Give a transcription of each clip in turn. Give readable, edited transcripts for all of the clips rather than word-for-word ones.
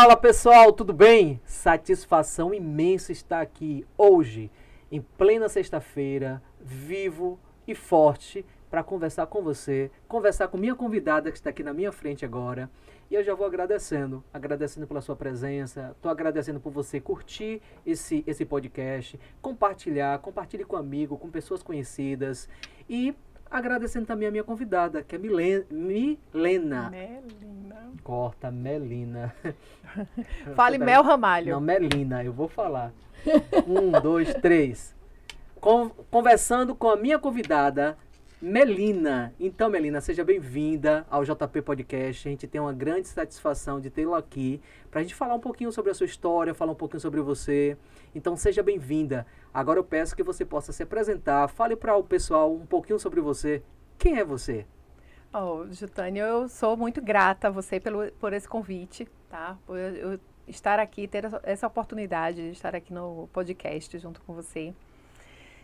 Fala pessoal, tudo bem? Satisfação imensa estar aqui hoje, em plena sexta-feira, vivo e forte, para conversar com você, conversar com minha convidada que está aqui na minha frente agora. E eu já vou agradecendo pela sua presença, estou agradecendo por você curtir esse podcast, compartilhe com amigo, com pessoas conhecidas e agradecendo também a minha convidada, que é Milena. Corta, Melina. Fale Mel Ramalho. Não, Melina, eu vou falar. 1, 2, 3. Conversando com a minha convidada, Melina. Então, Melina, seja bem-vinda ao JP Podcast. A gente tem uma grande satisfação de tê-la aqui para a gente falar um pouquinho sobre a sua história, falar um pouquinho sobre você. Então, seja bem-vinda. Agora eu peço que você possa se apresentar. Fale para o pessoal um pouquinho sobre você. Quem é você? Jutânia, eu sou muito grata a você por esse convite, tá? Por eu estar aqui, ter essa oportunidade de estar aqui no podcast junto com você.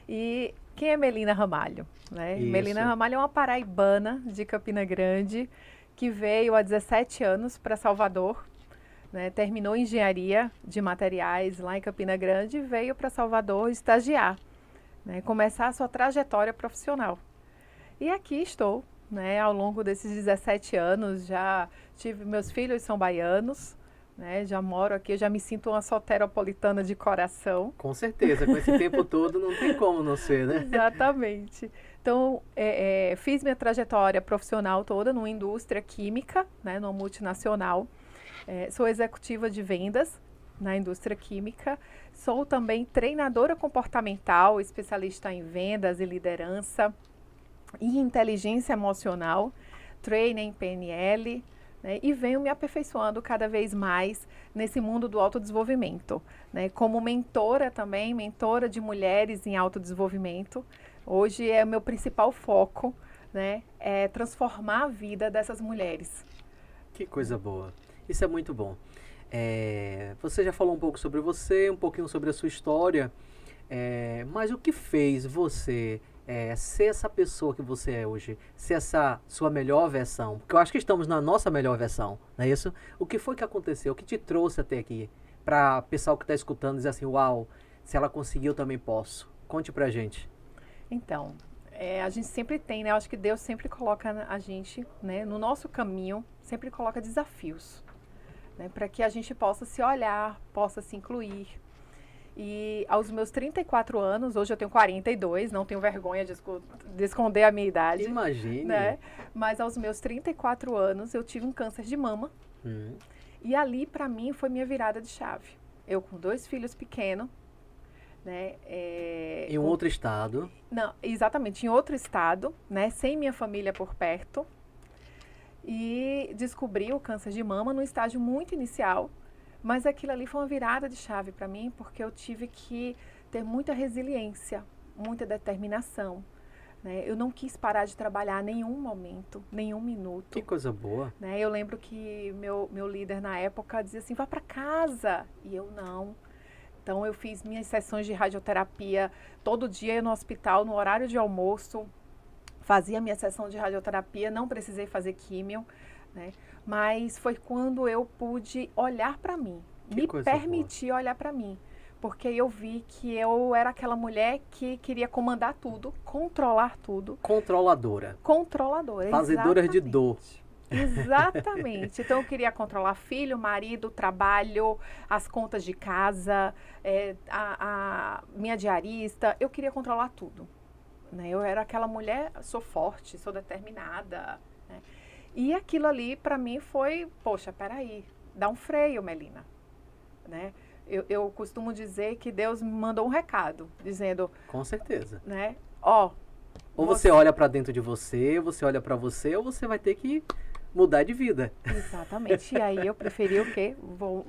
E quem é Melina Ramalho? Né? Melina Ramalho é uma paraibana de Campina Grande que veio há 17 anos para Salvador, né? Terminou engenharia de materiais lá em Campina Grande e veio para Salvador estagiar, né? Começar a sua trajetória profissional. E aqui estou, né? Ao longo desses 17 anos, já tive, meus filhos são baianos, né? Já moro aqui, eu já me sinto uma soteropolitana de coração. Com certeza, com esse tempo todo não tem como não ser, né? Exatamente. Então, fiz minha trajetória profissional toda numa indústria química, né? Numa multinacional. Sou executiva de vendas na indústria química. Sou também treinadora comportamental, especialista em vendas e liderança e inteligência emocional, trainer em PNL, né, e venho me aperfeiçoando cada vez mais nesse mundo do autodesenvolvimento, né, como mentora também, mentora de mulheres em autodesenvolvimento. Hoje é o meu principal foco, né, é transformar a vida dessas mulheres. Que coisa boa, isso é muito bom. Você já falou um pouco sobre você, um pouquinho sobre a sua história, mas o que fez você ser essa pessoa que você é hoje, ser essa sua melhor versão? Porque eu acho que estamos na nossa melhor versão, não é isso? O que foi que aconteceu? O que te trouxe até aqui? Para o pessoal que está escutando dizer assim, uau, se ela conseguiu, eu também posso. Conte pra gente. Então, a gente sempre tem, né? Eu acho que Deus sempre coloca a gente, né, no nosso caminho, sempre coloca desafios, né, para que a gente possa se olhar, possa se incluir. E aos meus 34 anos, hoje eu tenho 42, não tenho vergonha de esconder a minha idade. Imagine. Né? Mas aos meus 34 anos, eu tive um câncer de mama. E ali, para mim, foi minha virada de chave. Eu com 2 filhos pequenos. Né? Em um outro estado. Não, exatamente, em outro estado, né? Sem minha família por perto. E descobri o câncer de mama num estágio muito inicial. Mas aquilo ali foi uma virada de chave para mim, porque eu tive que ter muita resiliência, muita determinação, né? Eu não quis parar de trabalhar nenhum momento, nenhum minuto. Que coisa boa. Né? Eu lembro que meu líder na época dizia assim, vá para casa. E eu não. Então eu fiz minhas sessões de radioterapia todo dia no hospital, no horário de almoço. Fazia minha sessão de radioterapia, não precisei fazer químio, né? Mas foi quando eu pude olhar para mim, me permitir olhar para mim, porque eu vi que eu era aquela mulher que queria comandar tudo, controlar tudo. Controladora. Controladora, fazedora de dor. Exatamente. Então eu queria controlar filho, marido, trabalho, as contas de casa, a minha diarista, eu queria controlar tudo. Né? Eu era aquela mulher, sou forte, sou determinada, né? E aquilo ali, para mim, foi, poxa, peraí, dá um freio, Melina. Né? Eu costumo dizer que Deus me mandou um recado, dizendo... Com certeza. Né? Ou você olha para dentro de você, você olha para você, ou você vai ter que mudar de vida. Exatamente. E aí eu preferi o quê?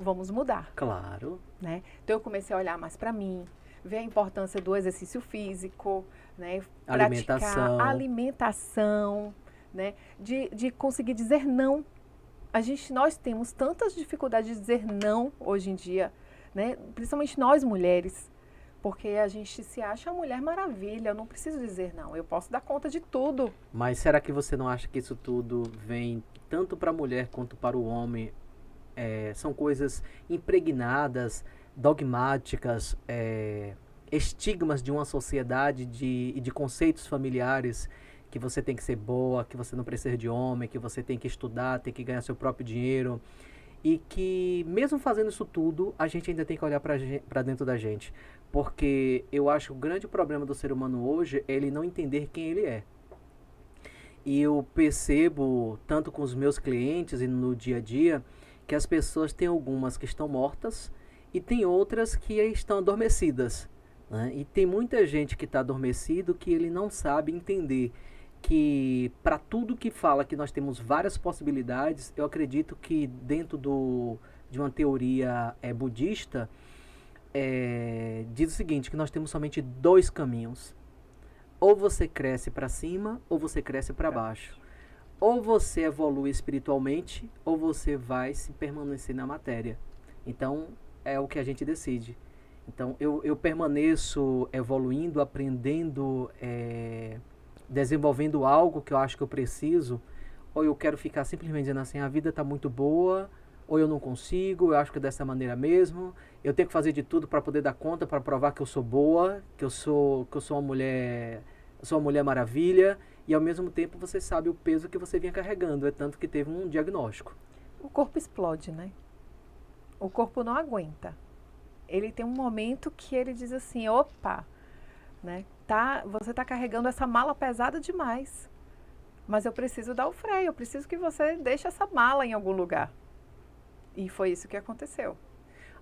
Vamos mudar. Claro. Né? Então eu comecei a olhar mais para mim, ver a importância do exercício físico, né? Praticar alimentação, né? De conseguir dizer não. Nós temos tantas dificuldades de dizer não hoje em dia, né? Principalmente nós mulheres, porque a gente se acha uma mulher maravilha, eu não preciso dizer não, eu posso dar conta de tudo. Mas será que você não acha que isso tudo vem tanto para a mulher quanto para o homem são coisas impregnadas, dogmáticas, estigmas de uma sociedade e de conceitos familiares, que você tem que ser boa, que você não precisa de homem, que você tem que estudar, tem que ganhar seu próprio dinheiro. E que, mesmo fazendo isso tudo, a gente ainda tem que olhar para dentro da gente. Porque eu acho que o grande problema do ser humano hoje é ele não entender quem ele é. E eu percebo, tanto com os meus clientes e no dia a dia, que as pessoas têm algumas que estão mortas e tem outras que estão adormecidas, né? E tem muita gente que está adormecido que ele não sabe entender que, para tudo que fala que nós temos várias possibilidades, eu acredito que dentro de uma teoria budista, diz o seguinte, que nós temos somente dois caminhos. Ou você cresce para cima, ou você cresce para baixo. Ou você evolui espiritualmente, ou você vai se permanecer na matéria. Então, é o que a gente decide. Então, eu permaneço evoluindo, aprendendo, desenvolvendo algo que eu acho que eu preciso, ou eu quero ficar simplesmente dizendo assim, a vida está muito boa, ou eu não consigo, eu acho que é dessa maneira mesmo, eu tenho que fazer de tudo para poder dar conta, para provar que eu sou boa, que eu sou uma mulher, maravilha, e ao mesmo tempo você sabe o peso que você vinha carregando, é tanto que teve um diagnóstico. O corpo explode, né? O corpo não aguenta. Ele tem um momento que ele diz assim, opa, né? Você está carregando essa mala pesada demais, mas eu preciso dar o freio, eu preciso que você deixe essa mala em algum lugar. E foi isso que aconteceu.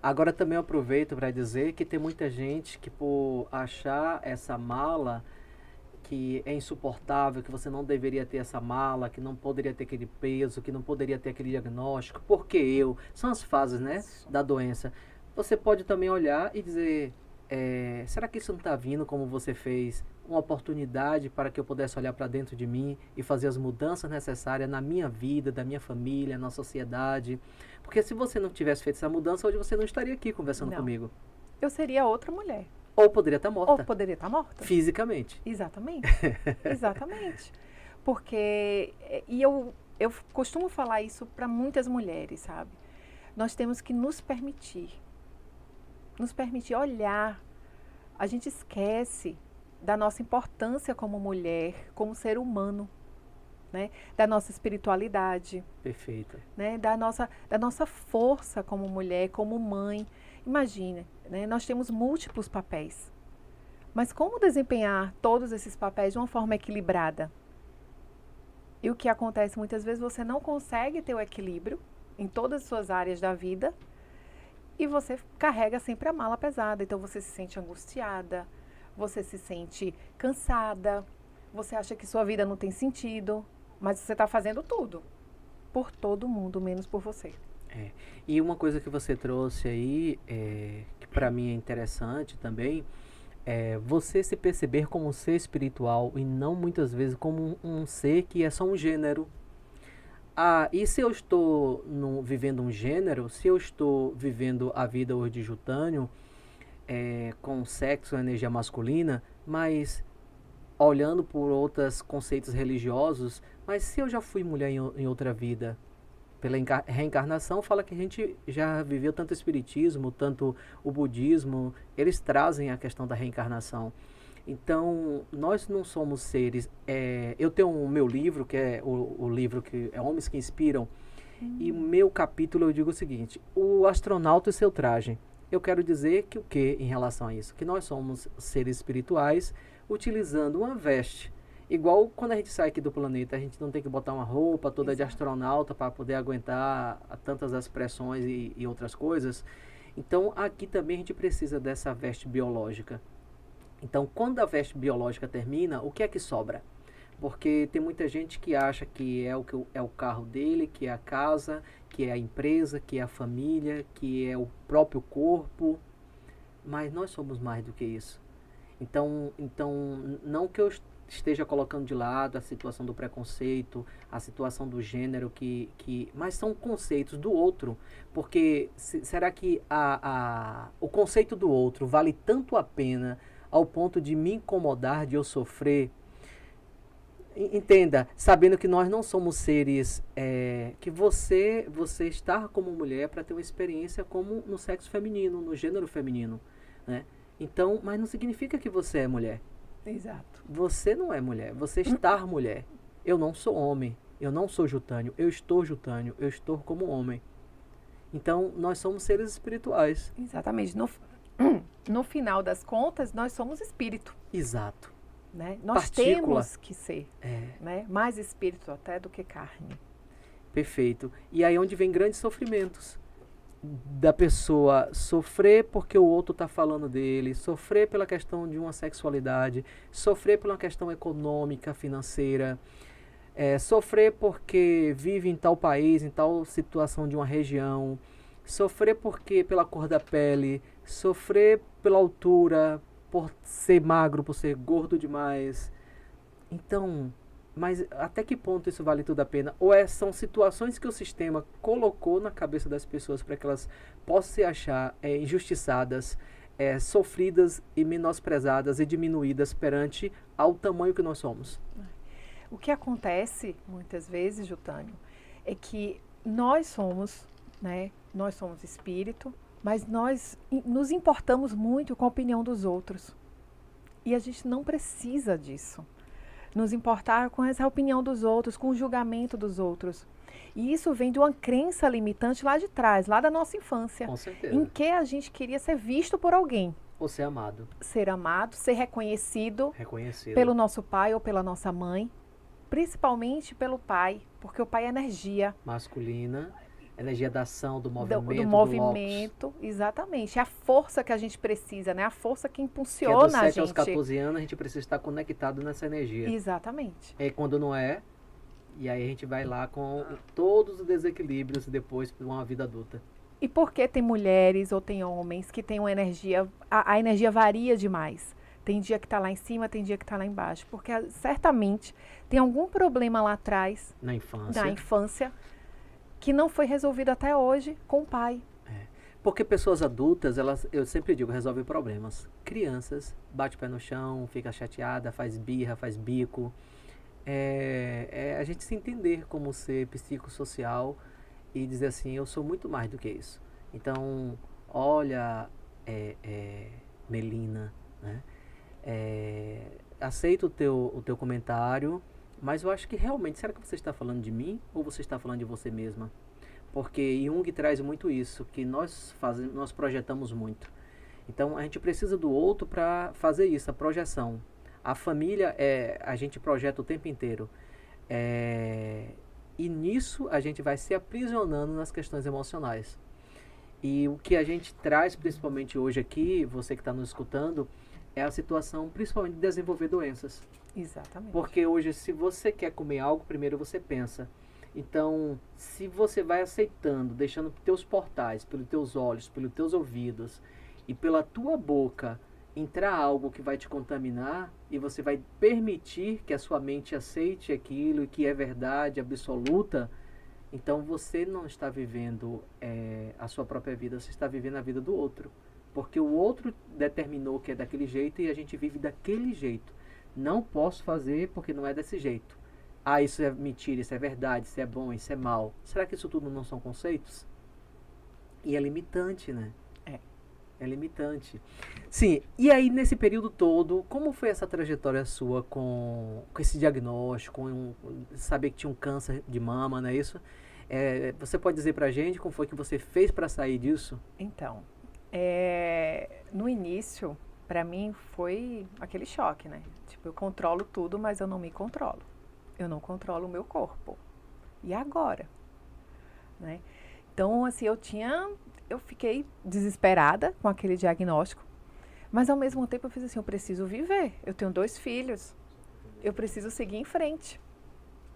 Agora também eu aproveito para dizer que tem muita gente que, por achar essa mala que é insuportável, que você não deveria ter essa mala, que não poderia ter aquele peso, que não poderia ter aquele diagnóstico, porque são as fases, né, da doença. Você pode também olhar e dizer, será que isso não está vindo como você fez? Uma oportunidade para que eu pudesse olhar para dentro de mim e fazer as mudanças necessárias na minha vida, da minha família, na sociedade. Porque se você não tivesse feito essa mudança, hoje você não estaria aqui conversando comigo. Eu seria outra mulher. Ou poderia estar morta. Ou poderia estar morta. Fisicamente. Exatamente. Exatamente. Porque, e eu costumo falar isso para muitas mulheres, sabe? Nós temos que nos permitir olhar. A gente esquece da nossa importância como mulher, como ser humano, né? Da nossa espiritualidade. Perfeito. Né? Da nossa força como mulher, como mãe. Imagina, né? Nós temos múltiplos papéis. Mas como desempenhar todos esses papéis de uma forma equilibrada? E o que acontece muitas vezes, você não consegue ter o equilíbrio em todas as suas áreas da vida e você carrega sempre a mala pesada. Então você se sente angustiada, você se sente cansada, você acha que sua vida não tem sentido, mas você está fazendo tudo por todo mundo, menos por você. E uma coisa que você trouxe aí, que para mim é interessante também, é você se perceber como um ser espiritual e não muitas vezes como um ser que é só um gênero. E se eu estou vivendo um gênero, se eu estou vivendo a vida hoje de Jutânio, com sexo, energia masculina, mas olhando por outros conceitos religiosos, mas se eu já fui mulher em outra vida, pela reencarnação, fala que a gente já viveu tanto o espiritismo, tanto o budismo, eles trazem a questão da reencarnação. Então, nós não somos seres... eu tenho o meu livro, que é o livro que é Homens que Inspiram, e o meu capítulo eu digo o seguinte, o astronauta e seu traje. Eu quero dizer que o que em relação a isso? Que nós somos seres espirituais utilizando uma veste. Igual quando a gente sai aqui do planeta, a gente não tem que botar uma roupa toda de astronauta para poder aguentar tantas as pressões e outras coisas. Então, aqui também a gente precisa dessa veste biológica. Então, quando a veste biológica termina, o que é que sobra? Porque tem muita gente que acha que é o carro dele, que é a casa, que é a empresa, que é a família, que é o próprio corpo. Mas nós somos mais do que isso. Então não que eu esteja colocando de lado a situação do preconceito, a situação do gênero, mas são conceitos do outro. Porque será que o conceito do outro vale tanto a pena ao ponto de me incomodar, de eu sofrer? Entenda, sabendo que nós não somos seres que você está como mulher para ter uma experiência como no sexo feminino, no gênero feminino, né? Então, mas não significa que você é mulher. Exato. Você não é mulher, você está mulher. Eu não sou homem, eu não sou Jutânio, eu estou Jutânio, eu estou como homem. Então, nós somos seres espirituais. Exatamente. No final das contas, nós somos espírito. Exato. Né? Nós temos que ser, né? Mais espírito até do que carne. Perfeito. E aí onde vem grandes sofrimentos. Da pessoa sofrer porque o outro está falando dele, sofrer pela questão de uma sexualidade, sofrer pela questão econômica, financeira, sofrer porque vive em tal país, em tal situação de uma região, sofrer porque pela cor da pele, sofrer pela altura, por ser magro, por ser gordo demais. Então, mas até que ponto isso vale tudo a pena? Ou são situações que o sistema colocou na cabeça das pessoas para que elas possam se achar injustiçadas, sofridas e menosprezadas e diminuídas perante ao tamanho que nós somos? O que acontece muitas vezes, Jutânio, é que nós somos, né? Nós somos espírito, mas nós nos importamos muito com a opinião dos outros. E a gente não precisa disso. Nos importar com essa opinião dos outros, com o julgamento dos outros. E isso vem de uma crença limitante lá de trás, lá da nossa infância. Com certeza. Em que a gente queria ser visto por alguém. Ou ser amado. Ser amado, ser reconhecido. Reconhecido. Pelo nosso pai ou pela nossa mãe. Principalmente pelo pai, porque o pai é energia. Masculina. Energia da ação, do movimento, do movimento, exatamente. É a força que a gente precisa, né? A força que impulsiona dos 7 a gente. aos 14 anos, a gente precisa estar conectado nessa energia. Exatamente. E quando não é, e aí a gente vai lá com todos os desequilíbrios depois para uma vida adulta. E por que tem mulheres ou tem homens que têm uma energia, a energia varia demais? Tem dia que está lá em cima, tem dia que está lá embaixo. Porque certamente tem algum problema lá atrás, na infância, que não foi resolvido até hoje com o pai. Porque pessoas adultas, eu sempre digo, resolvem problemas. Crianças, bate o pé no chão, fica chateada, faz birra, faz bico. A gente se entender como ser psicossocial e dizer assim, eu sou muito mais do que isso. Então, olha, Melina, né? Aceito o teu comentário, mas eu acho que realmente, será que você está falando de mim ou você está falando de você mesma? Porque Jung traz muito isso, que nós projetamos muito. Então a gente precisa do outro para fazer isso, a projeção. A família, a gente projeta o tempo inteiro. E nisso a gente vai se aprisionando nas questões emocionais. E o que a gente traz principalmente hoje aqui, você que está nos escutando, é a situação principalmente de desenvolver doenças. Exatamente. Porque hoje, se você quer comer algo, primeiro você pensa. Então, se você vai aceitando, deixando teus portais, pelos teus olhos, pelos teus ouvidos e pela tua boca entrar algo que vai te contaminar e você vai permitir que a sua mente aceite aquilo e que é verdade absoluta, então você não está vivendo a sua própria vida, você está vivendo a vida do outro. Porque o outro determinou que é daquele jeito e a gente vive daquele jeito. Não posso fazer porque não é desse jeito. Ah, isso é mentira, isso é verdade, isso é bom, isso é mal. Será que isso tudo não são conceitos? E é limitante, né? É limitante. Sim, e aí nesse período todo, como foi essa trajetória sua com esse diagnóstico, saber que tinha um câncer de mama, não é isso? Você pode dizer pra gente como foi que você fez para sair disso? Então, no início, para mim foi aquele choque, né? Tipo, eu controlo tudo, mas eu não me controlo. Eu não controlo o meu corpo. E agora? Né? Então, assim, eu fiquei desesperada com aquele diagnóstico, mas ao mesmo tempo eu fiz assim, eu preciso viver. Eu tenho 2 filhos. Eu preciso seguir em frente.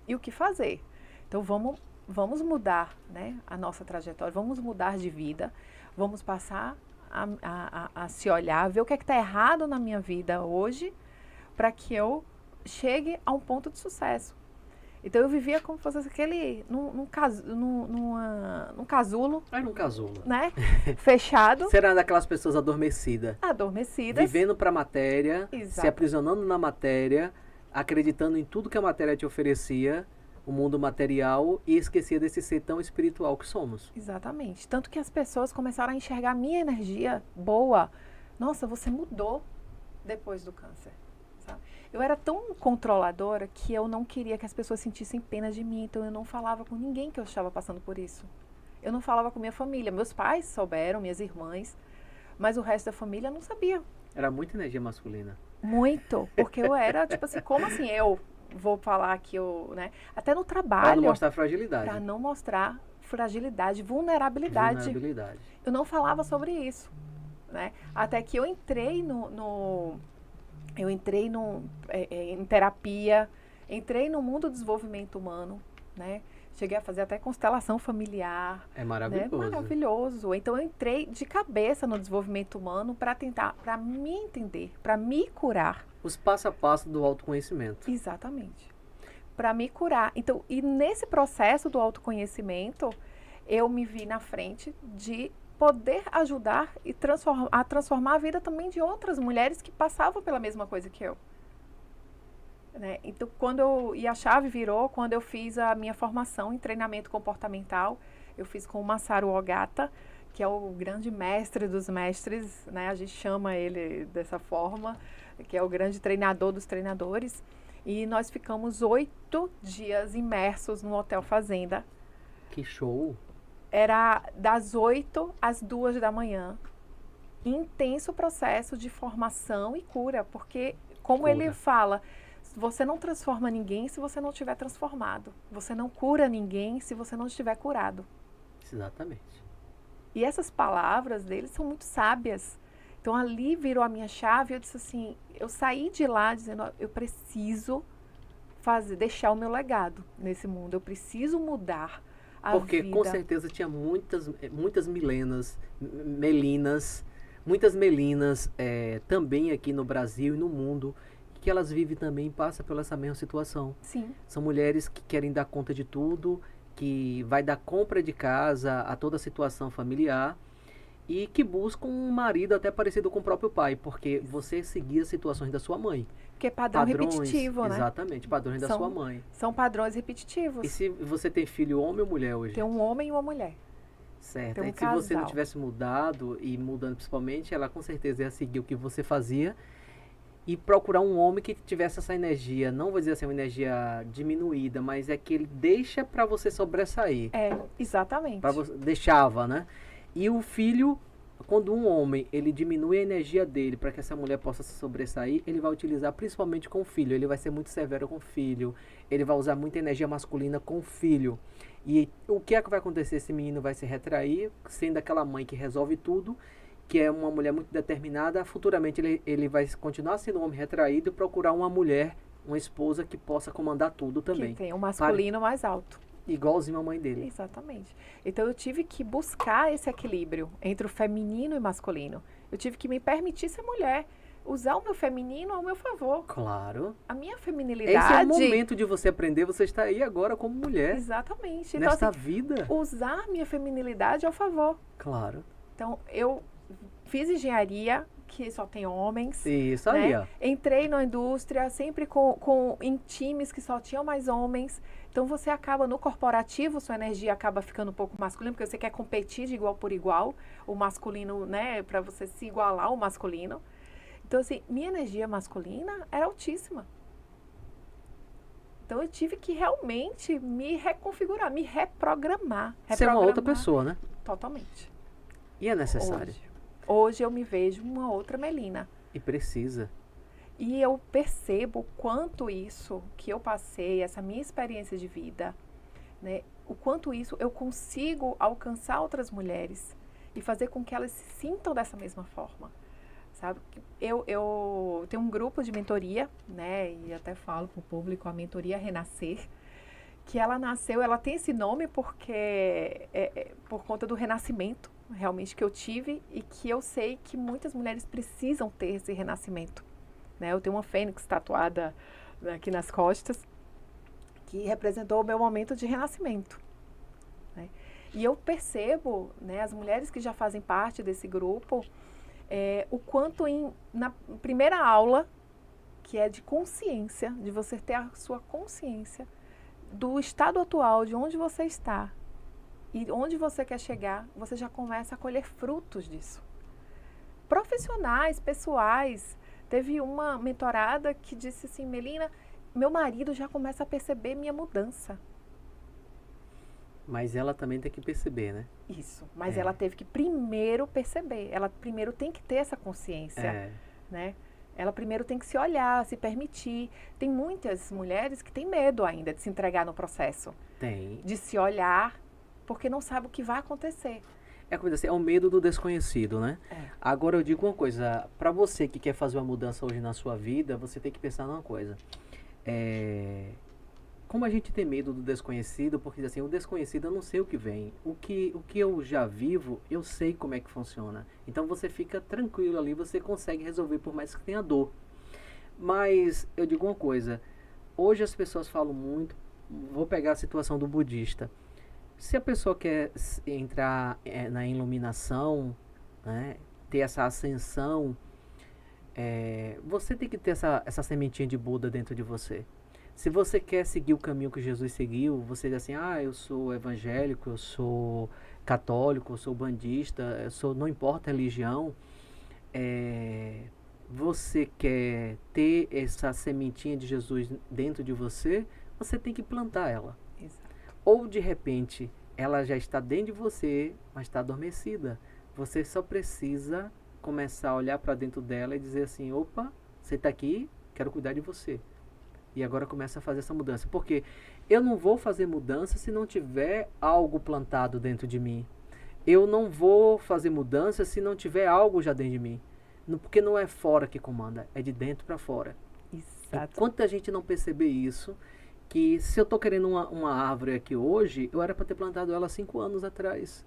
E o que fazer? Então, vamos mudar, né, a nossa trajetória, vamos mudar de vida, vamos passar a se olhar, ver o que é que está errado na minha vida hoje, para que eu chegue a um ponto de sucesso. Então eu vivia como se fosse aquele, num casulo. Era um casulo. Né? Fechado. Você era daquelas pessoas adormecidas. Adormecidas. Vivendo para a matéria, Exato. se aprisionando na matéria, acreditando em tudo que a matéria te oferecia, o mundo material, e esquecia desse ser tão espiritual que somos. Exatamente. Tanto que as pessoas começaram a enxergar a minha energia boa. Nossa, você mudou depois do câncer. Sabe? Eu era tão controladora que eu não queria que as pessoas sentissem pena de mim. Então eu não falava com ninguém que eu estava passando por isso. Eu não falava com minha família. Meus pais souberam, minhas irmãs, mas o resto da família não sabia. Era muita energia masculina. Muito. Porque eu era, tipo assim, como assim eu vou falar que eu, né? Até no Para trabalho. não mostrar fragilidade. Para não mostrar fragilidade, vulnerabilidade. Eu não falava sobre isso, né? Até que eu entrei em terapia, entrei no mundo do desenvolvimento humano, né? Cheguei a fazer até constelação familiar. É maravilhoso. Né? Maravilhoso. Então eu entrei de cabeça no desenvolvimento humano para me entender, para me curar. Os passo a passo do autoconhecimento. Exatamente. Para me curar. Então, e nesse processo do autoconhecimento, eu me vi na frente de poder ajudar e transformar a vida também de outras mulheres que passavam pela mesma coisa que eu. Né? Então, e a chave virou quando eu fiz a minha formação em treinamento comportamental. Eu fiz com o Masaru Ogata, que é o grande mestre dos mestres, né? A gente chama ele dessa forma, que é o grande treinador dos treinadores. E nós ficamos 8 dias imersos no Hotel Fazenda. Que show! Era das 8 às 2 da manhã. Intenso processo de formação e cura, porque, como ele fala, você não transforma ninguém se você não estiver transformado. Você não cura ninguém se você não estiver curado. Exatamente. E essas palavras dele são muito sábias. Então, ali virou a minha chave. Eu disse assim, eu saí de lá dizendo, eu preciso deixar o meu legado nesse mundo. Eu preciso mudar a vida. Porque com certeza tinha muitas melinas também aqui no Brasil e no mundo, que elas vivem também e passam pela essa mesma situação. Sim. São mulheres que querem dar conta de tudo, que vai dar compra de casa, a toda a situação familiar, e que buscam um marido até parecido com o próprio pai, porque você seguia as situações da sua mãe. Porque é padrão repetitivo, né? Exatamente, padrões da sua mãe. São padrões repetitivos. E se você tem filho homem ou mulher hoje? Tem um homem e uma mulher. Certo. Tem um Se você não tivesse mudado, e mudando principalmente, ela com certeza ia seguir o que você fazia e procurar um homem que tivesse essa energia, não vou dizer assim, uma energia diminuída, mas é que ele deixa para você sobressair. Exatamente. Deixava, né? E o filho, quando um homem, ele diminui a energia dele para que essa mulher possa se sobressair, ele vai utilizar principalmente com o filho. Ele vai ser muito severo com o filho. Ele vai usar muita energia masculina com o filho. E o que é que vai acontecer? Esse menino vai se retrair, sendo aquela mãe que resolve tudo, que é uma mulher muito determinada. Futuramente ele vai continuar sendo um homem retraído e procurar uma mulher, uma esposa que possa comandar tudo também. Que tem um masculino mais alto. Igualzinho a mãe dele. Exatamente. Então eu tive que buscar esse equilíbrio entre o feminino e masculino. Eu tive que me permitir ser mulher, usar o meu feminino ao meu favor. Claro. A minha feminilidade. Esse é o momento de você aprender, você está aí agora como mulher. Exatamente. Nessa então, assim, vida. Usar minha feminilidade ao favor. Claro. Então eu fiz engenharia, que só tem homens. Isso né? aí, ó. Entrei na indústria, sempre em times que só tinham mais homens. Então você acaba no corporativo, sua energia acaba ficando um pouco masculina, porque você quer competir de igual por igual, o masculino, né, para você se igualar ao masculino. Então assim, minha energia masculina era altíssima. Então eu tive que realmente me reconfigurar, me reprogramar. Ser uma outra pessoa, né? Totalmente. E é necessário. Hoje eu me vejo uma outra Melina. E precisa. E eu percebo o quanto isso que eu passei, essa minha experiência de vida, né, o quanto isso eu consigo alcançar outras mulheres e fazer com que elas se sintam dessa mesma forma, sabe? Eu tenho um grupo de mentoria, né, e até falo para o público, a mentoria Renascer, que ela tem esse nome porque por conta do renascimento, realmente, que eu tive e que eu sei que muitas mulheres precisam ter esse renascimento. Né? Eu tenho uma fênix tatuada aqui nas costas, que representou o meu momento de renascimento. Né? E eu percebo, né, as mulheres que já fazem parte desse grupo, o quanto na primeira aula que é de consciência, de você ter a sua consciência do estado atual, de onde você está e onde você quer chegar, você já começa a colher frutos disso. Profissionais, pessoais. Teve uma mentorada que disse assim, Melina, meu marido já começa a perceber minha mudança. Mas ela também tem que perceber, né? Isso, mas ela teve que primeiro perceber, ela primeiro tem que ter essa consciência, né? Ela primeiro tem que se olhar, se permitir. Tem muitas mulheres que têm medo ainda de se entregar no processo. Tem. De se olhar, porque não sabe o que vai acontecer. É como assim, é o medo do desconhecido, né? É. Agora eu digo uma coisa, para você que quer fazer uma mudança hoje na sua vida, você tem que pensar numa coisa. Como a gente tem medo do desconhecido, porque assim, o desconhecido eu não sei o que vem. O que eu já vivo, eu sei como é que funciona. Então você fica tranquilo ali, você consegue resolver por mais que tenha dor. Mas eu digo uma coisa, hoje as pessoas falam muito, vou pegar a situação do budista. Se a pessoa quer entrar na iluminação, né, ter essa ascensão, você tem que ter essa sementinha de Buda dentro de você. Se você quer seguir o caminho que Jesus seguiu, você diz assim, eu sou evangélico, eu sou católico, eu sou bandista, não importa a religião, você quer ter essa sementinha de Jesus dentro de você, você tem que plantar ela. Exato. Ou de repente, ela já está dentro de você, mas está adormecida. Você só precisa começar a olhar para dentro dela e dizer assim, opa, você está aqui, quero cuidar de você. E agora começa a fazer essa mudança. Porque eu não vou fazer mudança se não tiver algo plantado dentro de mim. Eu não vou fazer mudança se não tiver algo já dentro de mim. Porque não é fora que comanda, é de dentro para fora. Exato. Enquanto a gente não perceber isso, que se eu estou querendo uma árvore aqui hoje, eu era para ter plantado ela há 5 anos atrás.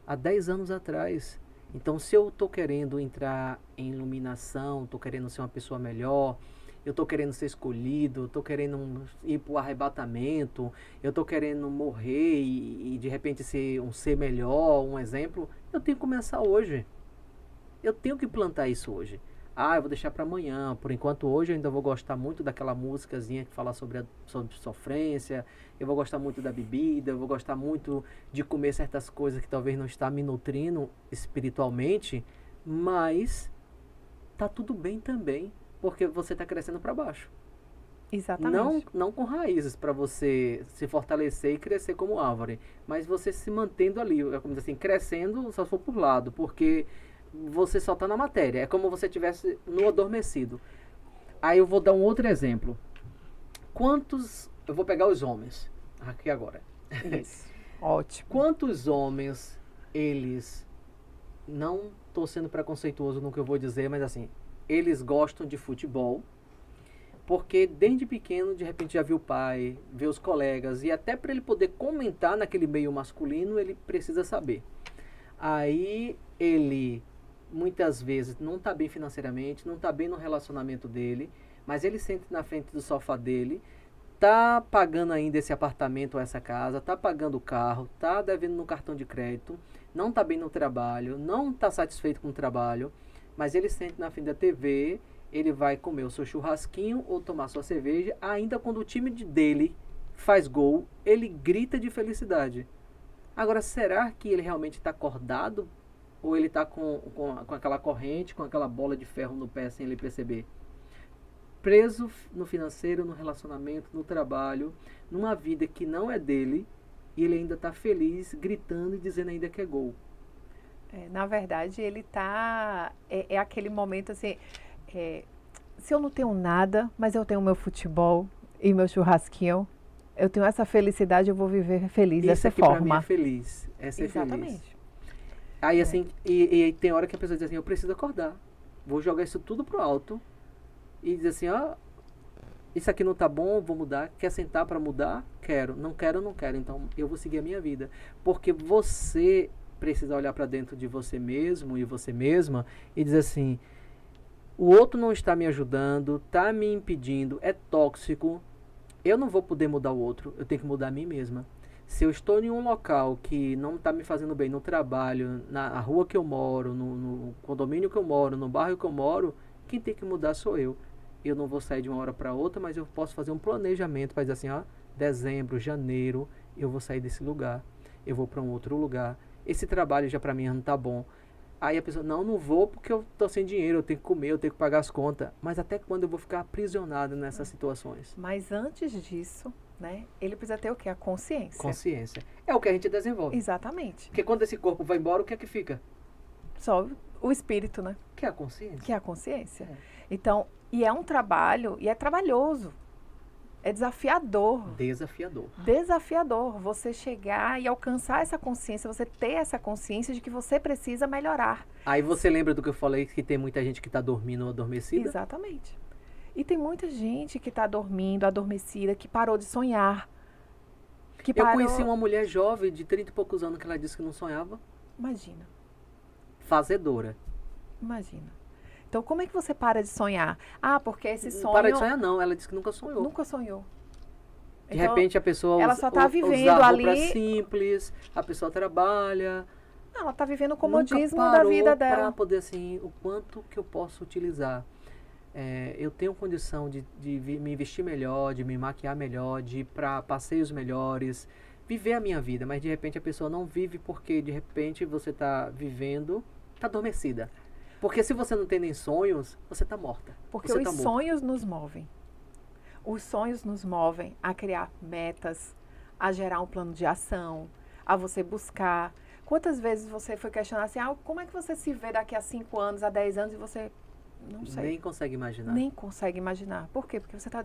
Há 10 anos atrás. Então se eu estou querendo entrar em iluminação, estou querendo ser uma pessoa melhor, eu estou querendo ser escolhido, estou querendo ir para o arrebatamento, eu estou querendo morrer e de repente ser um ser melhor, um exemplo, eu tenho que começar hoje. Eu tenho que plantar isso hoje. Eu vou deixar para amanhã. Por enquanto hoje eu ainda vou gostar muito daquela músicazinha que fala sobre sofrência, eu vou gostar muito da bebida, eu vou gostar muito de comer certas coisas que talvez não está me nutrindo espiritualmente, mas tá tudo bem também. Porque você está crescendo para baixo. Exatamente. Não com raízes para você se fortalecer e crescer como árvore. Mas você se mantendo ali, como assim, crescendo só se for por lado. Porque você só está na matéria. É como você estivesse no adormecido. Aí eu vou dar um outro exemplo. Eu vou pegar os homens. Aqui agora. Isso. Ótimo. Quantos homens, eles... Não estou sendo preconceituoso no que eu vou dizer, mas assim... Eles gostam de futebol, porque desde pequeno, de repente, já viu o pai, vê os colegas, e até para ele poder comentar naquele meio masculino, ele precisa saber. Aí ele, muitas vezes, não está bem financeiramente, não está bem no relacionamento dele, mas ele senta na frente do sofá dele, está pagando ainda esse apartamento ou essa casa, está pagando o carro, está devendo no cartão de crédito, não está bem no trabalho, não está satisfeito com o trabalho, mas ele sente na frente da TV, ele vai comer o seu churrasquinho ou tomar sua cerveja, ainda quando o time dele faz gol, ele grita de felicidade. Agora, será que ele realmente está acordado? Ou ele está com aquela corrente, com aquela bola de ferro no pé sem ele perceber? Preso no financeiro, no relacionamento, no trabalho, numa vida que não é dele, e ele ainda está feliz, gritando e dizendo ainda que é gol. Na verdade, ele tá... É aquele momento assim... se eu não tenho nada, mas eu tenho meu futebol e meu churrasquinho, eu tenho essa felicidade, eu vou viver feliz dessa forma. Pra mim é feliz. É ser Exatamente. Feliz. Aí assim, e tem hora que a pessoa diz assim, eu preciso acordar. Vou jogar isso tudo pro alto. E diz assim, isso aqui não tá bom, vou mudar. Quer sentar para mudar? Quero. Não quero, não quero. Então eu vou seguir a minha vida. Porque você... precisa olhar para dentro de você mesmo e você mesma e dizer assim, o outro não está me ajudando, está me impedindo, é tóxico, eu não vou poder mudar o outro, eu tenho que mudar a mim mesma. Se eu estou em um local que não está me fazendo bem, no trabalho, na rua que eu moro, no condomínio que eu moro, no bairro que eu moro, quem tem que mudar sou eu. eu não vou sair de uma hora para outra, mas eu posso fazer um planejamento para dizer assim, ó, dezembro, janeiro, eu vou sair desse lugar, eu vou para um outro lugar. Esse trabalho já para mim não tá bom. Aí a pessoa, não vou porque eu tô sem dinheiro, eu tenho que comer, eu tenho que pagar as contas. Mas até quando eu vou ficar aprisionado nessas situações? Mas antes disso, né, ele precisa ter o quê? A consciência. Consciência. É o que a gente desenvolve. Exatamente. Porque quando esse corpo vai embora, o que é que fica? Só o espírito, né? Que é a consciência. Que é a consciência. É. Então, e é um trabalho, e é trabalhoso. É desafiador. Desafiador. Desafiador. Você chegar e alcançar essa consciência, você ter essa consciência de que você precisa melhorar. Aí você lembra do que eu falei, que tem muita gente que está dormindo ou adormecida? Exatamente. E tem muita gente que está dormindo, adormecida, que parou de sonhar. Que Eu parou... conheci uma mulher jovem de 30 e poucos anos que ela disse que não sonhava. Imagina. Fazedora. Imagina. Então, como é que você para de sonhar? Ah, porque esse sonho... Não para de sonhar, não. Ela disse que nunca sonhou. Nunca sonhou. De repente a pessoa ela só tá vivendo usa ali... roupa simples, a pessoa trabalha. Ela está vivendo o comodismo nunca da parou vida dela. para poder, assim, o quanto que eu posso utilizar. Eu tenho condição de me vestir melhor, de me maquiar melhor, de ir para passeios melhores, viver a minha vida. Mas de repente a pessoa não vive porque de repente você está vivendo, está adormecida. Porque se você não tem nem sonhos, você está morta. Porque os sonhos nos movem. Os sonhos nos movem a criar metas, a gerar um plano de ação, a você buscar. Quantas vezes você foi questionar assim, como é que você se vê daqui a 5 anos, a 10 anos, e você não sei. Nem consegue imaginar. Nem consegue imaginar. Por quê? Porque você está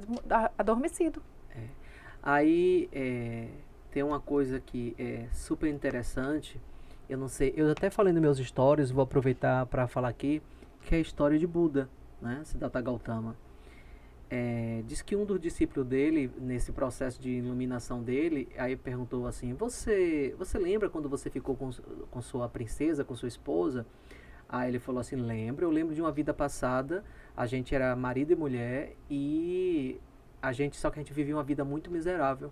adormecido. Aí tem uma coisa que é super interessante. Eu não sei, eu até falei nos meus stories, vou aproveitar para falar aqui, que é a história de Buda, né? Siddhartha Gautama. Diz que um dos discípulos dele, nesse processo de iluminação dele, aí perguntou assim, você lembra quando você ficou com sua princesa, com sua esposa? Aí ele falou assim, eu lembro de uma vida passada, a gente era marido e mulher, e só que a gente vivia uma vida muito miserável.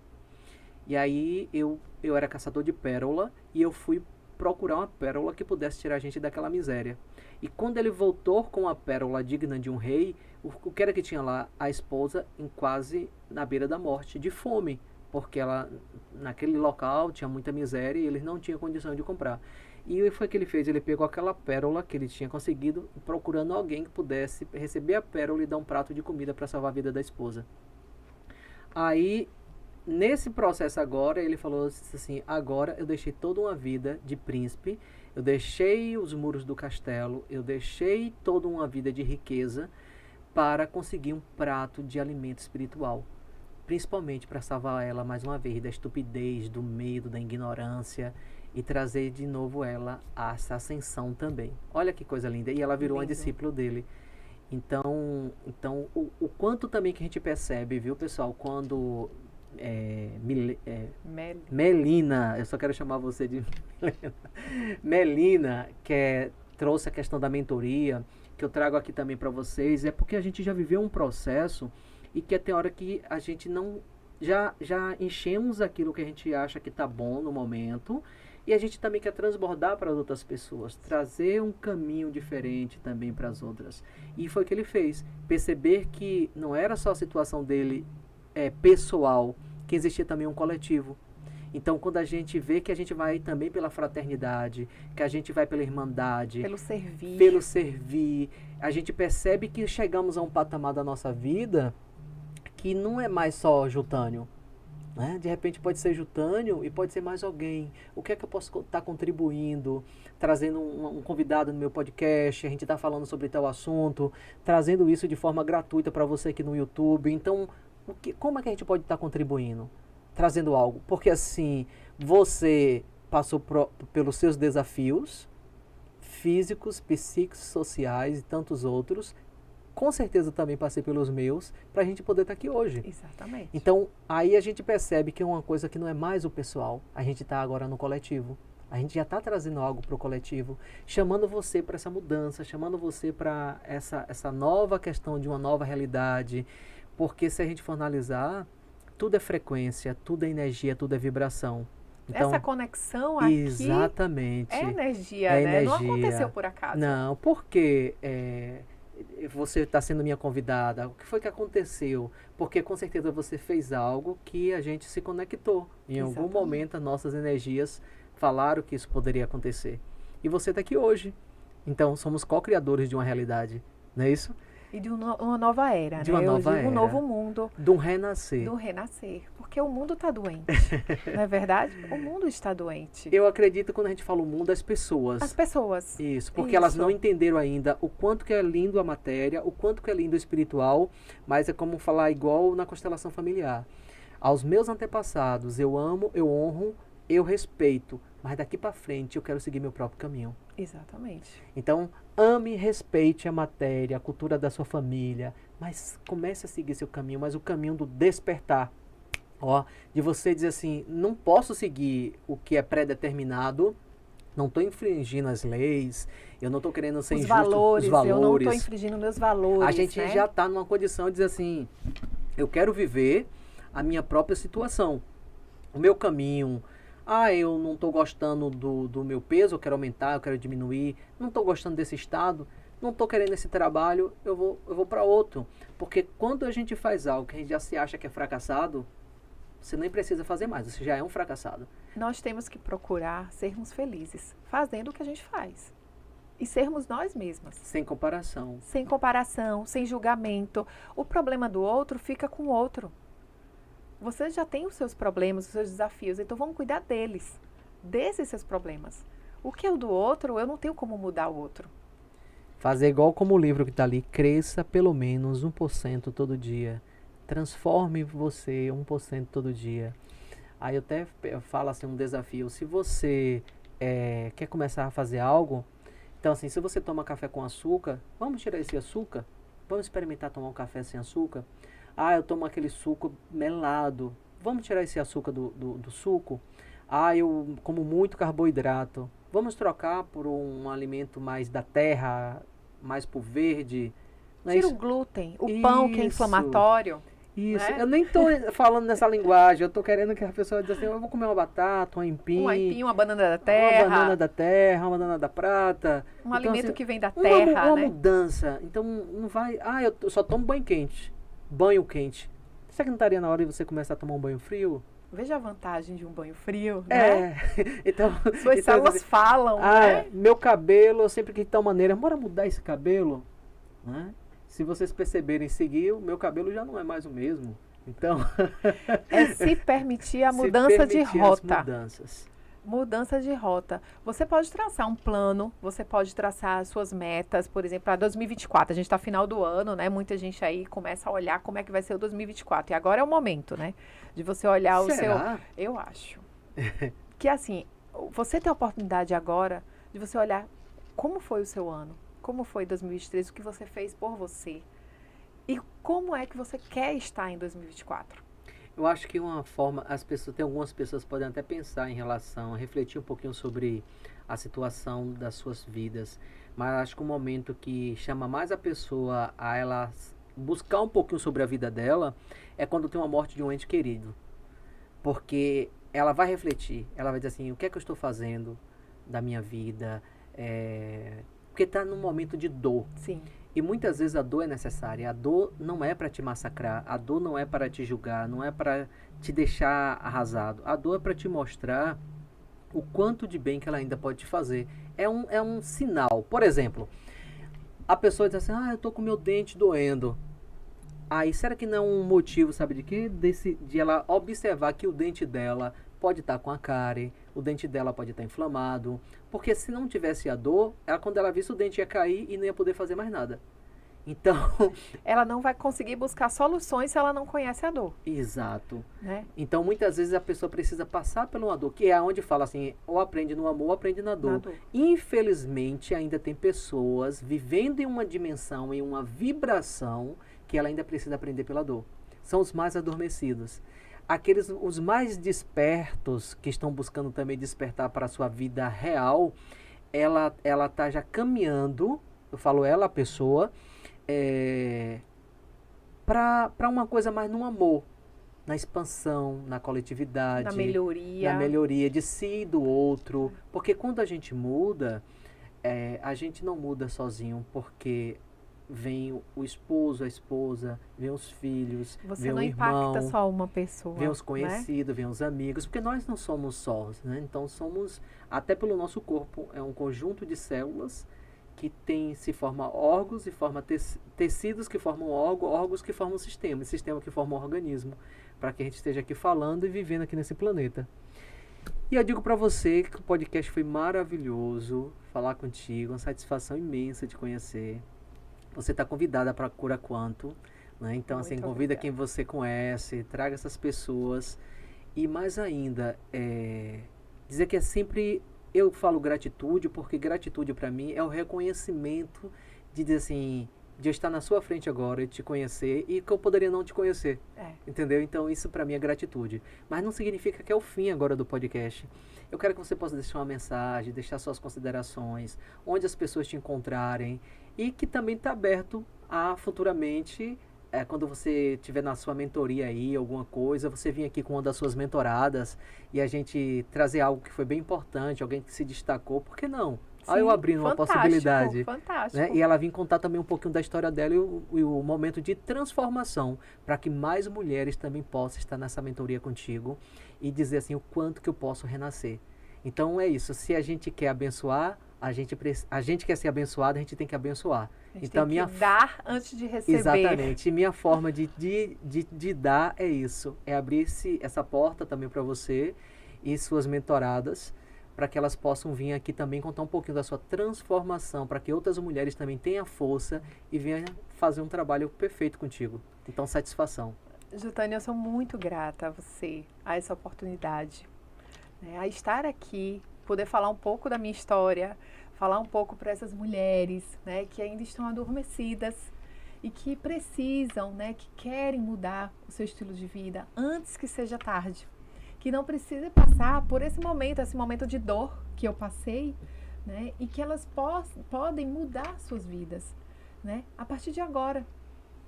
E aí eu era caçador de pérola, e eu fui procurar uma pérola que pudesse tirar a gente daquela miséria. E quando ele voltou com a pérola digna de um rei, o que era que tinha lá? A esposa quase na beira da morte, de fome, porque ela naquele local tinha muita miséria e eles não tinham condição de comprar. E foi o que ele fez, ele pegou aquela pérola que ele tinha conseguido, procurando alguém que pudesse receber a pérola e dar um prato de comida para salvar a vida da esposa. Aí nesse processo agora, ele falou assim, agora eu deixei toda uma vida de príncipe, eu deixei os muros do castelo, eu deixei toda uma vida de riqueza para conseguir um prato de alimento espiritual. Principalmente para salvar ela, mais uma vez, da estupidez, do medo, da ignorância e trazer de novo ela a essa ascensão também. Olha que coisa linda. E ela virou uma discípula dele. Então o quanto também que a gente percebe, viu, pessoal, quando... Melina, eu só quero chamar você de Melina, que trouxe a questão da mentoria, que eu trago aqui também para vocês, é porque a gente já viveu um processo e que até a hora que a gente não já enchemos aquilo que a gente acha que tá bom no momento, e a gente também quer transbordar para as outras pessoas, trazer um caminho diferente também para as outras. E foi o que ele fez, perceber que não era só a situação dele pessoal, que existia também um coletivo. Então, quando a gente vê que a gente vai também pela fraternidade, que a gente vai pela irmandade, pelo servir, a gente percebe que chegamos a um patamar da nossa vida que não é mais só Jutânio, né? De repente pode ser Jutânio e pode ser mais alguém. O que é que eu posso estar contribuindo, trazendo um convidado no meu podcast, a gente está falando sobre tal assunto, trazendo isso de forma gratuita para você aqui no YouTube. Então, como é que a gente pode estar contribuindo? Trazendo algo. Porque assim, você passou pelos seus desafios físicos, psíquicos, sociais e tantos outros. Com certeza também passei pelos meus, para a gente poder estar aqui hoje. Exatamente. Então, aí a gente percebe que é uma coisa que não é mais o pessoal. A gente está agora no coletivo. A gente já está trazendo algo para o coletivo, chamando você para essa mudança, chamando você para essa nova questão de uma nova realidade. Porque se a gente for analisar, tudo é frequência, tudo é energia, tudo é vibração. Então, essa conexão aqui exatamente, é energia, né? Não aconteceu por acaso. Não, porque você está sendo minha convidada? O que foi que aconteceu? Porque com certeza você fez algo que a gente se conectou. Em algum Exatamente. momento as nossas energias falaram que isso poderia acontecer. E você está aqui hoje. Então somos co-criadores de uma realidade, não é isso? E de uma nova era, De né? uma nova Eu digo um era. novo mundo. De um renascer. Do renascer. Porque o mundo está doente. Não é verdade? O mundo está doente. Eu acredito quando a gente fala o mundo, as pessoas. As pessoas. Isso, porque elas Isso. não entenderam ainda o quanto que é lindo a matéria, o quanto que é lindo o espiritual, mas é como falar igual na constelação familiar. Aos meus antepassados, eu amo, eu honro, eu respeito, mas daqui para frente eu quero seguir meu próprio caminho. Exatamente. Então, ame e respeite a matéria, a cultura da sua família, mas comece a seguir seu caminho, mas o caminho do despertar. Ó, de você dizer assim, não posso seguir o que é pré-determinado, não estou infringindo as leis, eu não estou querendo ser injusto. Valores, os valores, eu não estou infringindo meus valores. a gente né? já está numa condição de dizer assim, eu quero viver a minha própria situação, o meu caminho. Eu não estou gostando do meu peso, eu quero aumentar, eu quero diminuir, não estou gostando desse estado, não estou querendo esse trabalho, eu vou para outro. Porque quando a gente faz algo que a gente já se acha que é fracassado, você nem precisa fazer mais, você já é um fracassado. Nós temos que procurar sermos felizes, fazendo o que a gente faz. E sermos nós mesmas. Sem comparação. Sem comparação, sem julgamento. O problema do outro fica com o outro. Você já tem os seus problemas, os seus desafios, então vamos cuidar deles, desses seus problemas. O que é o do outro, eu não tenho como mudar o outro. Fazer igual como o livro que está ali, cresça pelo menos 1% todo dia. Transforme você 1% todo dia. Aí eu falo assim, um desafio. Se você quer começar a fazer algo, então assim, se você toma café com açúcar, vamos tirar esse açúcar? Vamos experimentar tomar um café sem açúcar? Eu tomo aquele suco melado. Vamos tirar esse açúcar do suco? Eu como muito carboidrato. Vamos trocar por um alimento mais da terra, mais pro verde? Não é Tira isso? o glúten, o pão que é Isso. inflamatório. Isso, né? eu nem tô falando nessa linguagem, eu tô querendo que a pessoa diga assim, eu vou comer uma batata, um aipim, Um aipim, uma banana da terra. uma banana da terra, uma banana da prata. Um Então, alimento assim, que vem da terra, uma né? mudança. Então não vai, eu só tomo banho quente. Banho quente. Será que não estaria na hora de você começar a tomar um banho frio? Veja a vantagem de um banho frio, né? Então, Suas células falam, né? meu cabelo, eu sempre quis de tal maneira, bora mudar esse cabelo, né? Se vocês perceberem seguir, o meu cabelo já não é mais o mesmo. Então, É se permitir a se mudança de permitir as rota. mudanças. Mudança de rota. Você pode traçar um plano, você pode traçar as suas metas, por exemplo, para 2024. A gente está final do ano, né? Muita gente aí começa a olhar como é que vai ser o 2024. E agora é o momento, né? De você olhar o seu... Será? Eu acho. Que assim, você tem a oportunidade agora de você olhar como foi o seu ano, como foi 2023, o que você fez por você. E como é que você quer estar em 2024. Eu acho que uma forma, tem algumas pessoas podem até pensar em relação, refletir um pouquinho sobre a situação das suas vidas, mas acho que o momento que chama mais a pessoa a ela buscar um pouquinho sobre a vida dela é quando tem uma morte de um ente querido. Porque ela vai refletir, ela vai dizer assim, o que é que eu estou fazendo da minha vida? Porque está num momento de dor. Sim. E muitas vezes a dor é necessária. A dor não é para te massacrar. A dor não é para te julgar. Não é para te deixar arrasado. A dor é para te mostrar o quanto de bem que ela ainda pode te fazer. É um sinal. Por exemplo, a pessoa diz assim, eu tô com meu dente doendo. Aí, será que não é um motivo, sabe de quê? De ela observar que o dente dela pode estar com a cárie, o dente dela pode estar inflamado, porque se não tivesse a dor, quando ela visse o dente ia cair e não ia poder fazer mais nada. Então, Ela não vai conseguir buscar soluções se ela não conhece a dor, exato. né? Então, muitas vezes a pessoa precisa passar por uma dor, que é onde fala assim, ou aprende no amor ou aprende na dor. Na dor. Infelizmente, ainda tem pessoas vivendo em uma dimensão, em uma vibração, que ela ainda precisa aprender pela dor. São os mais adormecidos. Os mais despertos, que estão buscando também despertar para a sua vida real, ela está já caminhando, eu falo ela, a pessoa, para uma coisa mais no amor, na expansão, na coletividade, Na melhoria de si e do outro. Porque quando a gente muda, a gente não muda sozinho, porque vem o esposo, a esposa, vem os filhos, Você vem não o irmão, impacta só uma pessoa. vem os né? conhecidos, vem os amigos, porque nós não somos sós, né? Então somos, até pelo nosso corpo, é um conjunto de células que se forma órgãos e forma tecidos que formam órgãos que formam sistema que forma um organismo, para que a gente esteja aqui falando e vivendo aqui nesse planeta. E eu digo para você que o podcast foi maravilhoso, falar contigo, uma satisfação imensa de conhecer. Você está convidada para a Cura Quanto, né? Então, assim, Muito convida obrigada. quem você conhece, traga essas pessoas. E mais ainda, dizer que é sempre, eu falo gratitude, porque gratitude para mim é o reconhecimento de dizer assim, de eu estar na sua frente agora e te conhecer e que eu poderia não te conhecer. Entendeu? Então isso para mim é gratitude. Mas não significa que é o fim agora do podcast. Eu quero que você possa deixar uma mensagem, deixar suas considerações, onde as pessoas te encontrarem e que também está aberto a futuramente, quando você tiver na sua mentoria aí, alguma coisa, você vir aqui com uma das suas mentoradas e a gente trazer algo que foi bem importante, alguém que se destacou, por que não? Aí eu abrindo uma possibilidade. Fantástico. Né? E ela vir contar também um pouquinho da história dela e o momento de transformação, para que mais mulheres também possam estar nessa mentoria contigo e dizer assim o quanto que eu posso renascer. Então é isso, se a gente quer abençoar, a gente quer ser abençoado, a gente tem que abençoar. A gente Então, tem que dar antes de receber. Exatamente. E minha forma de dar é isso. É abrir essa porta também para você e suas mentoradas, para que elas possam vir aqui também contar um pouquinho da sua transformação, para que outras mulheres também tenham força e venham fazer um trabalho perfeito contigo. Então, satisfação. Jotânia, eu sou muito grata a você, a essa oportunidade, né, a estar aqui, poder falar um pouco da minha história, falar um pouco para essas mulheres, né, que ainda estão adormecidas e que precisam, né, que querem mudar o seu estilo de vida antes que seja tarde. Que não precisa passar por esse momento de dor que eu passei, né, e que elas podem mudar suas vidas, né, a partir de agora,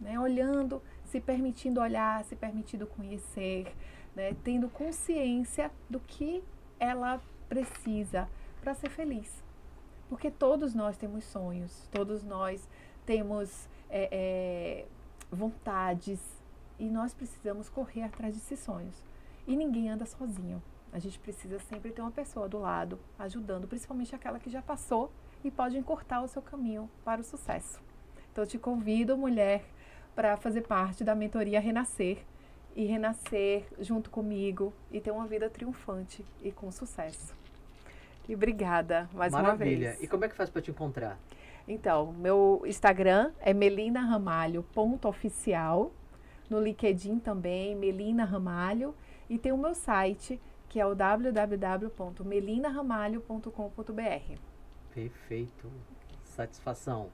né, olhando, se permitindo olhar, se permitindo conhecer, né, tendo consciência do que ela precisa para ser feliz. Porque todos nós temos sonhos, todos nós temos vontades e nós precisamos correr atrás desses sonhos. E ninguém anda sozinho. A gente precisa sempre ter uma pessoa do lado, ajudando, principalmente aquela que já passou e pode encurtar o seu caminho para o sucesso. Então, eu te convido, mulher, para fazer parte da mentoria Renascer e renascer junto comigo e ter uma vida triunfante e com sucesso. E obrigada mais uma vez. Maravilha. E como é que faz para te encontrar? Então, meu Instagram é melina_ramalho.oficial. No LinkedIn também, Melina Ramalho. E tem o meu site, que é o www.melinaramalho.com.br. Perfeito. Satisfação.